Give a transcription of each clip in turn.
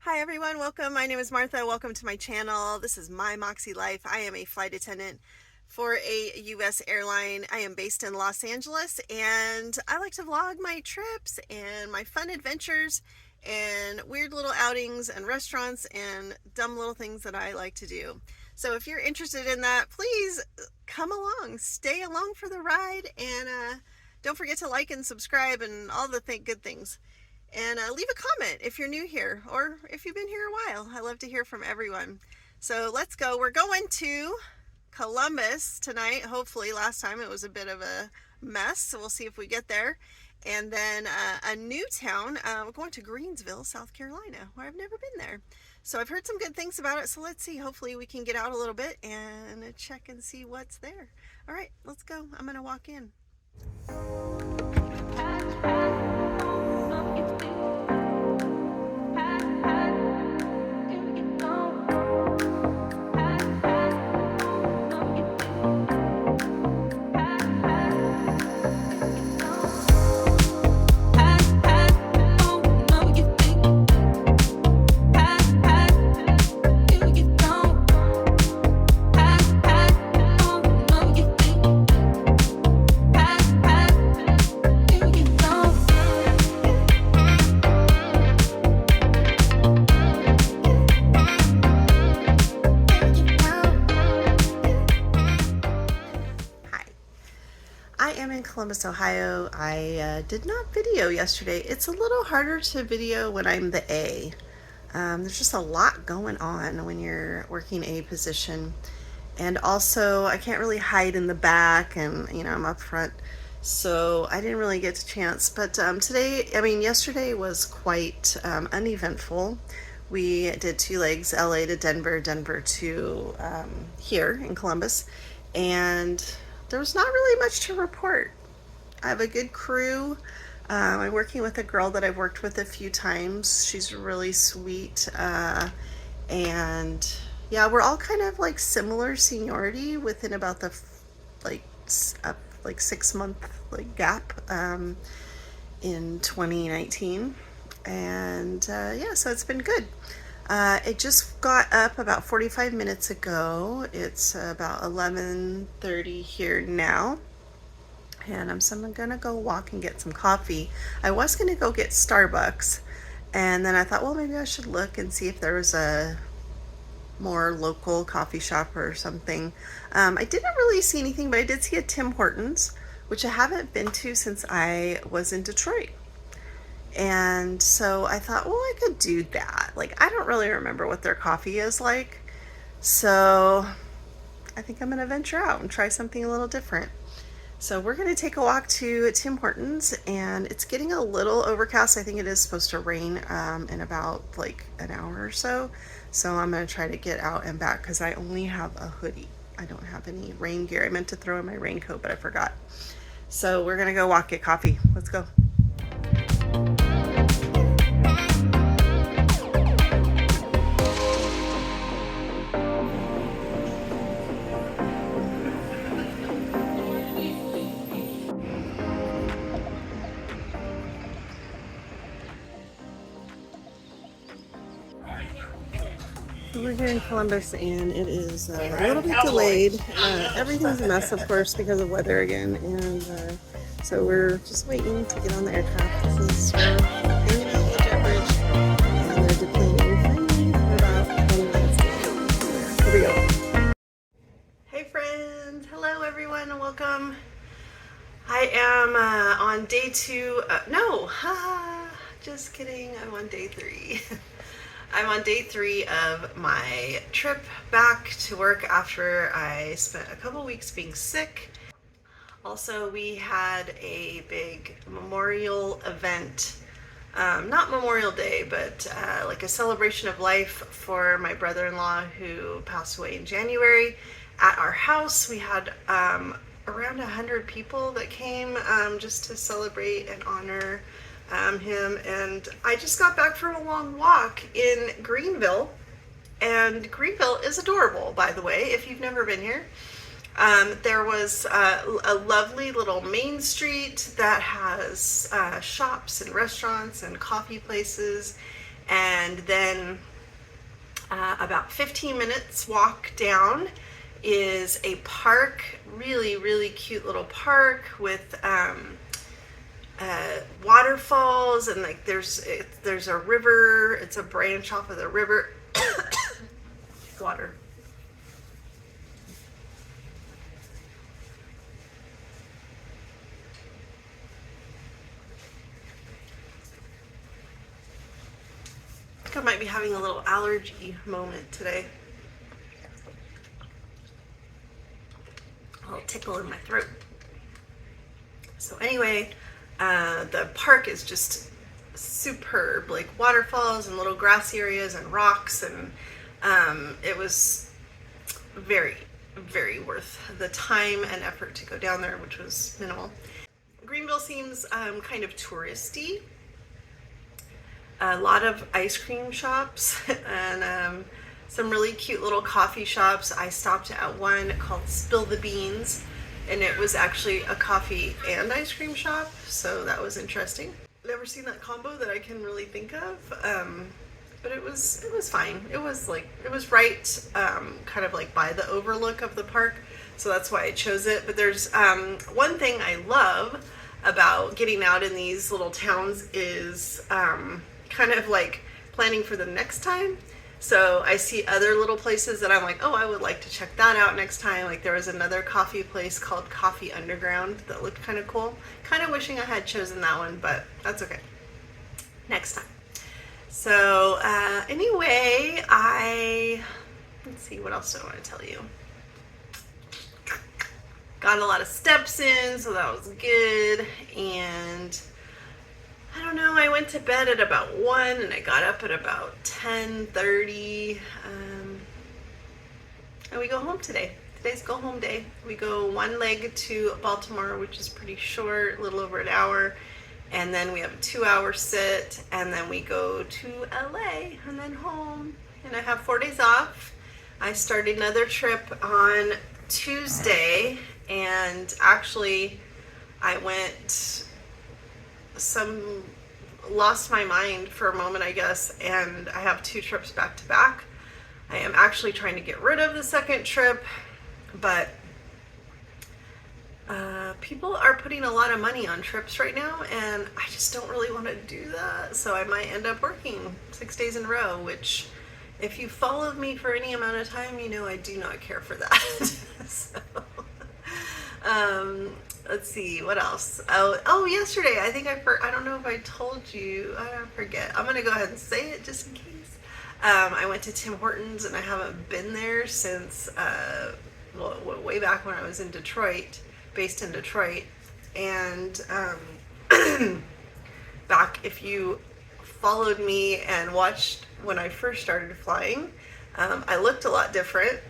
Hi everyone, welcome. My name is Martha. Welcome to my channel. This is my Moxie life. I am a flight attendant for a U.S. airline. I am based in Los Angeles and I like to vlog my trips and my fun adventures and weird little outings and restaurants and dumb little things that I like to do. So if you're interested in that, please come along, stay along for the ride, and don't forget to like and subscribe and all the good things. And leave a comment if you're new here or if you've been here a while. I love to hear from everyone. So let's go. We're going to Columbus tonight. Hopefully, last time it was a bit of a mess, so we'll see if we get there. And then a new town. We're going to Greenville, South Carolina, where I've never been there. So I've heard some good things about it. So let's see. Hopefully we can get out a little bit and check and see what's there. All right, let's go. I'm going to walk in. I am in Columbus, Ohio. I did not video yesterday. It's a little harder to video when I'm the A. There's just a lot going on when you're working a position. And also, I can't really hide in the back and, I'm up front. So I didn't really get a chance. But yesterday was quite uneventful. We did 2 legs, LA to Denver, Denver to here in Columbus. And there was not really much to report. I have a good crew. I'm working with a girl that I've worked with a few times. She's really sweet. And yeah, we're all kind of like similar seniority within about the like 6-month gap in 2019. And yeah, so it's been good. It just got up about 45 minutes ago. It's about 11:30 here now. And I'm gonna go walk and get some coffee. I was gonna go get Starbucks, and then I thought, well, maybe I should look and see if there was a more local coffee shop or something. I didn't really see anything, but I did see a Tim Hortons, which I haven't been to since I was in Detroit. And so I thought, well, I could do that. I don't really remember what their coffee is like. So I think I'm going to venture out and try something a little different. So we're going to take a walk to Tim Hortons, and it's getting a little overcast. I think it is supposed to rain in about an hour or so. So I'm going to try to get out and back because I only have a hoodie. I don't have any rain gear. I meant to throw in my raincoat, but I forgot. So we're going to go walk, get coffee. Let's go. We're here in Columbus and it is a little bit delayed. Everything's a mess, of course, because of weather again. And so we're just waiting to get on the aircraft. This is hanging out with the bridge, and they're deplaning finally for about 20 minutes. Here we go. Hey friends, hello everyone, and welcome. I am on day 2. No, just kidding. I'm on day 3. I'm on day 3 of my trip back to work after I spent a couple weeks being sick. Also, we had a big memorial event, not Memorial Day, but like a celebration of life for my brother-in-law who passed away in January. At our house, we had around 100 people that came just to celebrate and honor him. And I just got back from a long walk in Greenville, and Greenville is adorable, by the way, if you've never been here. There was a lovely little main street that has shops and restaurants and coffee places, And then about 15 minutes walk down is a park, really, really cute little park with waterfalls, and like there's a river. It's a branch off of the river. Water. I think I might be having a little allergy moment today. A little tickle in my throat. So anyway, the park is just superb, like waterfalls and little grassy areas and rocks, and it was very, very worth the time and effort to go down there, which was minimal. Greenville seems kind of touristy. A lot of ice cream shops and some really cute little coffee shops. I stopped at one called Spill the Beans, and it was actually a coffee and ice cream shop, so that was interesting. Never seen that combo that I can really think of, but it was fine. It was right kind of like by the overlook of the park, so that's why I chose it. But there's one thing I love about getting out in these little towns is kind of like planning for the next time. So I see other little places that I'm like, oh, I would like to check that out next time. Like there was another coffee place called Coffee Underground that looked kind of cool. Kind of wishing I had chosen that one, but that's okay. Next time. So anyway, let's see, what else do I want to tell you? Got a lot of steps in, so that was good. And I don't know, I went to bed at about 1 and I got up at about 10:30. And we go home today. Today's go home day. We go one leg to Baltimore, which is pretty short, a little over an hour. And then we have a 2-hour sit, and then we go to LA and then home. And I have 4 days off. I started another trip on Tuesday, and actually I lost my mind for a moment, I guess, and I have 2 trips back to back. I am actually trying to get rid of the second trip, but people are putting a lot of money on trips right now, and I just don't really want to do that, so I might end up working 6 days in a row, which if you followed me for any amount of time, you know I do not care for that. So, let's see, what else? Oh, yesterday, I think I don't know if I told you, I forget. I'm going to go ahead and say it just in case. I went to Tim Hortons, and I haven't been there since, way back when I was in Detroit, based in Detroit. And back, if you followed me and watched when I first started flying, I looked a lot different.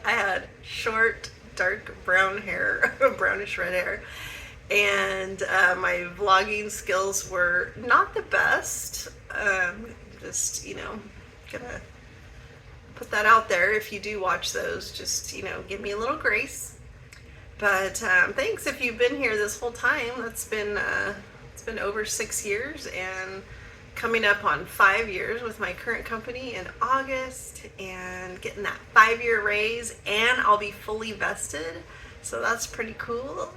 I had short, dark brown hair, brownish red hair, and my vlogging skills were not the best. Just, gonna put that out there. If you do watch those, just, give me a little grace. But thanks if you've been here this whole time. It's been over 6 years, and coming up on 5 years with my current company in August, and getting that 5-year raise, and I'll be fully vested, so that's pretty cool.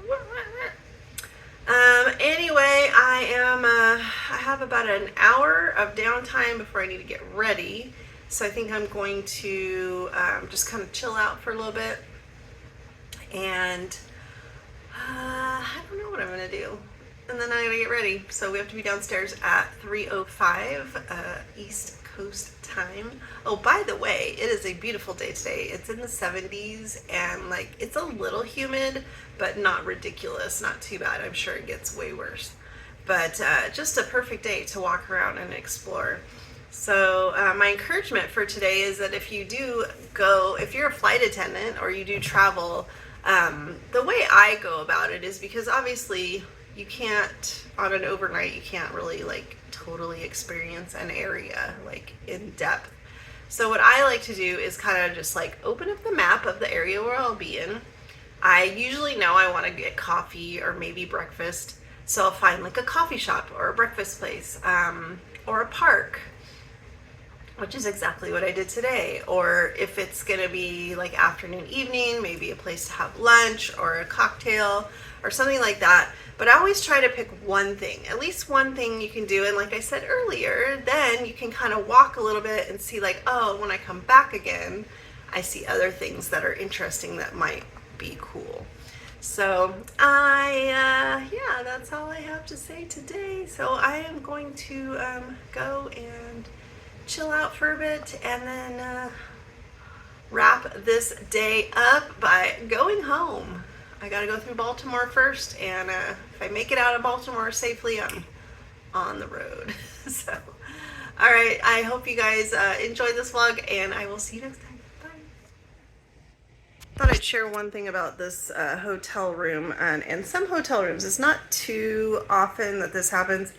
Anyway, I have about an hour of downtime before I need to get ready, so I think I'm going to just kind of chill out for a little bit, and I don't know what I'm going to do. And then I gotta get ready. So we have to be downstairs at 3:05 East Coast time. Oh, by the way, it is a beautiful day today. It's in the 70s, and it's a little humid, but not ridiculous, not too bad. I'm sure it gets way worse. But just a perfect day to walk around and explore. So my encouragement for today is that if you're a flight attendant or you do travel, the way I go about it is, because obviously you can't, on an overnight, you can't really totally experience an area in depth. So what I like to do is kind of just open up the map of the area where I'll be in. I usually know I want to get coffee or maybe breakfast, so I'll find a coffee shop or a breakfast place, or a park. which is exactly what I did today. Or if it's gonna be like afternoon, evening, maybe a place to have lunch or a cocktail or something like that. But I always try to pick one thing, at least one thing you can do. And like I said earlier, then you can kind of walk a little bit and see like, oh, when I come back again, I see other things that are interesting that might be cool. So yeah, that's all I have to say today. So I am going to go and chill out for a bit and then wrap this day up by going home. I gotta go through Baltimore first, and if I make it out of Baltimore safely, I'm on the road. So, all right, I hope you guys enjoy this vlog, and I will see you next time. Bye. Thought I'd share one thing about this hotel room, and some hotel rooms. It's not too often that this happens,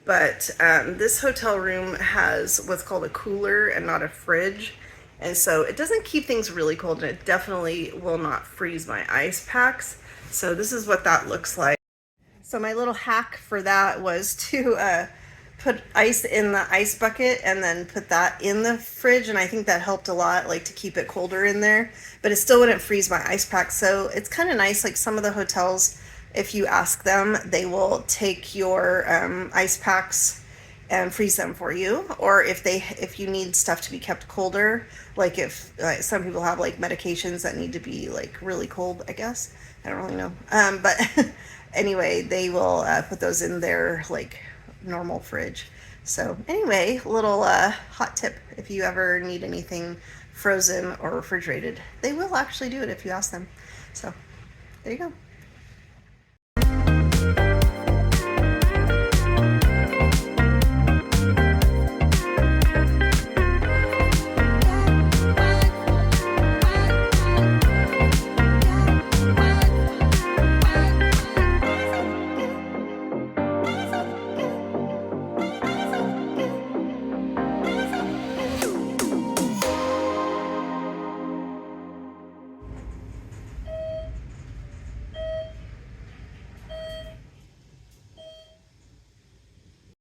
but this hotel room has what's called a cooler and not a fridge. And so it doesn't keep things really cold, and it definitely will not freeze my ice packs. So this is what that looks like. So my little hack for that was to put ice in the ice bucket and then put that in the fridge. And I think that helped a lot, like to keep it colder in there, but it still wouldn't freeze my ice pack. So it's kind of nice. Like some of the hotels, if you ask them, they will take your ice packs and freeze them for you. Or if you need stuff to be kept colder, like if some people have like medications that need to be like really cold, I guess. I don't really know. But anyway, they will put those in their like normal fridge. So anyway, little hot tip, if you ever need anything frozen or refrigerated, they will actually do it if you ask them. So there you go.